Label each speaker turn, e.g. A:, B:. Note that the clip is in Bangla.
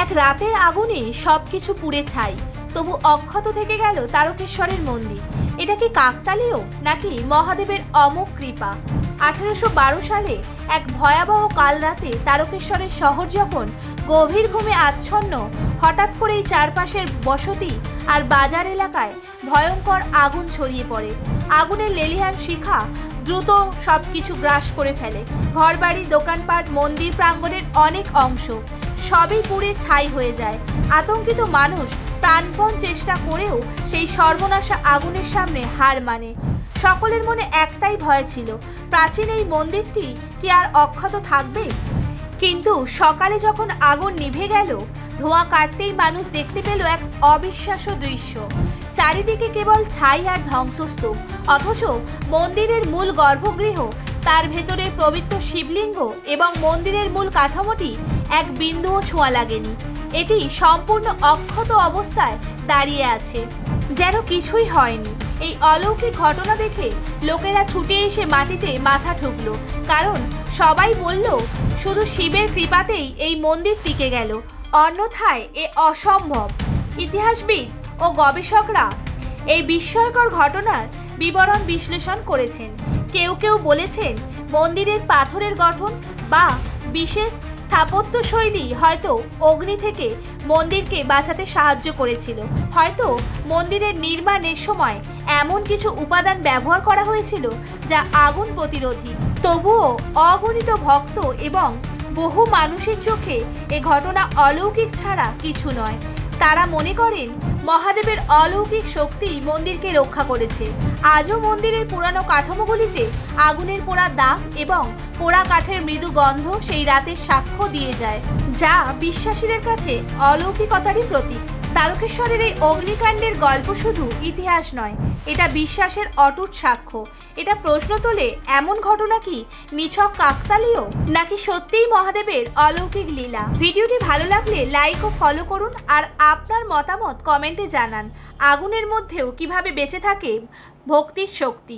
A: এক রাতের আগুনে সবকিছু পুড়ে ছাই, তবু অক্ষত থেকে গেল তারকেশ্বরের মন্দির। এটা কি কাকতালীয় নাকি মহাদেবের অমোঘ কৃপা? 1812 সালে এক ভয়াবহ কাল রাতে তারকেশ্বরের শহর যখন গভীর ঘুমে আচ্ছন্ন, হঠাৎ করেই চারপাশের বসতি আর বাজার এলাকায় ভয়ঙ্কর আগুন ছড়িয়ে পড়ে। আগুনের লেলিহান শিখা দ্রুত সবকিছু গ্রাস করে ফেলে। ঘরবাড়ি, দোকানপাট, মন্দির প্রাঙ্গণের অনেক অংশ সবই পুড়ে ছাই হয়ে যায়। আতঙ্কিত মানুষ প্রাণপণ চেষ্টা করেও সেই সর্বনাশা আগুনের সামনে হার মানে। সকলের মনে একটাই ভয় ছিল, প্রাচীন এই মন্দিরটি কি আর অক্ষত থাকবে? কিন্তু সকালে যখন আগুন নিভে গেল, ধোঁয়া কাটতেই মানুষ দেখতে পেল এক অবিশ্বাস্য দৃশ্য। চারিদিকে কেবল ছাই আর ধ্বংসস্তূপ, অথচ মন্দিরের মূল গর্ভগৃহ, তার ভেতরে পবিত্র শিবলিঙ্গ এবং মন্দিরের মূল কাঠামোটি এক বিন্দুও ছোঁয়া লাগেনি। এটি সম্পূর্ণ অক্ষত অবস্থায় দাঁড়িয়ে আছে, যেন কিছুই হয়নি। এই অলৌকিক ঘটনা দেখে লোকেরা ছুটে এসে মাটিতে মাথা ঠুকল, কারণ সবাই বলল শুধু শিবের কৃপাতেই এই মন্দির টিকে গেল, অন্যথায় এ অসম্ভব। ইতিহাসবিদ ও গবেষকরা এই বিস্ময়কর ঘটনার বিবরণ বিশ্লেষণ করেছেন। কেউ কেউ বলেছেন মন্দিরের পাথরের গঠন বা বিশেষ স্থাপত্যশৈলী হয়তো অগ্নি থেকে মন্দিরকে বাঁচাতে সাহায্য করেছিল। হয়তো মন্দিরের নির্মাণের সময় এমন কিছু উপাদান ব্যবহার করা হয়েছিল যা আগুন প্রতিরোধী। তবুও অগণিত ভক্ত এবং বহু মানুষের চোখে এ ঘটনা অলৌকিক ছাড়া কিছু নয়। তারা মনে করেন মহাদেবের অলৌকিক শক্তি মন্দিরকে রক্ষা করেছে। আজও মন্দিরের পুরানো কাঠামোগুলিতে আগুনের পোড়া দাগ এবং পোড়া কাঠের মৃদু গন্ধ সেই রাতের সাক্ষ্য দিয়ে যায়, যা বিশ্বাসীদের কাছে অলৌকিকতারই প্রতীক। তারকেশ্বরের এই অগ্নিকাণ্ডের গল্প শুধু ইতিহাস নয়, এটা বিশ্বাসের অটুট সাক্ষ্য। এটা প্রশ্ন তোলে, এমন ঘটনা কি নিছক কাকতালীয়, নাকি সত্যিই মহাদেবের অলৌকিক লীলা? ভিডিওটি ভালো লাগলে লাইক ও ফলো করুন, আর আপনার মতামত কমেন্টে জানান। আগুনের মধ্যেও কিভাবে বেঁচে থাকে ভক্তির শক্তি।